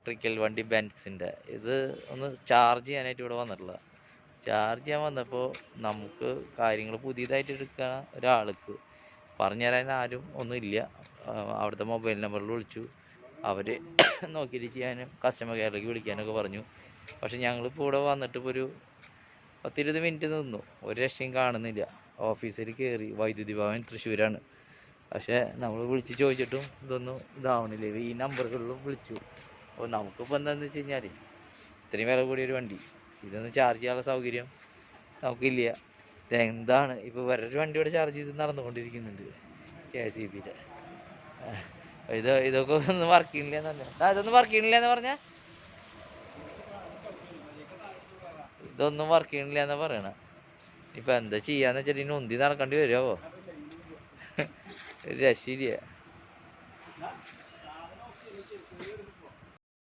Electrical വണ്ടി ബെൻസിൻ്റെ. ഇത് ഒന്ന് ചാർജ് ചെയ്യാനായിട്ട് ഇവിടെ വന്നിട്ടുള്ള. ചാർജ് ചെയ്യാൻ വന്നപ്പോൾ നമുക്ക് കാര്യങ്ങൾ പുതിയതായിട്ട് എടുക്കുന്ന ഒരാൾക്ക് പറഞ്ഞു തരാൻ ആരും ഒന്നുമില്ല. അവിടുത്തെ മൊബൈൽ നമ്പറിൽ വിളിച്ചു, അവർ നോക്കിയിട്ട് ചെയ്യാനും കസ്റ്റമർ കെയറിലേക്ക് വിളിക്കാനൊക്കെ പറഞ്ഞു. പക്ഷെ ഞങ്ങളിപ്പോൾ ഇവിടെ വന്നിട്ട് ഇപ്പോൾ ഒരു 10-20 മിനിറ്റ് നിന്നു, ഒരു രക്ഷയും കാണുന്നില്ല. ഓഫീസിൽ കയറി, വൈദ്യുതി ഭവൻ തൃശ്ശൂരാണ്. പക്ഷേ നമ്മൾ വിളിച്ച് ചോദിച്ചിട്ടും ഇതൊന്നും ഇതാവണില്ല. ഈ നമ്പറുകളിലും വിളിച്ചു. അപ്പോൾ നമുക്കിപ്പോൾ എന്താണെന്ന് വെച്ച് കഴിഞ്ഞാൽ ഇത്രയും വില കൂടിയൊരു വണ്ടി ഇതൊന്ന് ചാർജ് ചെയ്യാനുള്ള സൗകര്യം നമുക്കില്ല. ഇതെന്താണ് ഇപ്പോൾ വേറൊരു വണ്ടി ഇവിടെ ചാർജ് ചെയ്ത് നടന്നുകൊണ്ടിരിക്കുന്നുണ്ട്, KCBയുടെ. ഇതൊക്കെ ഒന്നും വർക്ക് ചെയ്യണില്ല എന്നല്ല, ഇതൊന്നും വർക്ക് ചെയ്യണില്ല എന്ന് പറഞ്ഞാൽ ഇതൊന്നും വർക്ക് ചെയ്യണില്ല എന്നാ പറയണ. ഇപ്പം എന്താ ചെയ്യാന്ന് വെച്ചിട്ട് ഇനി ഉന്തി നടക്കേണ്ടി വരുമോ? രക്ഷയില്ല.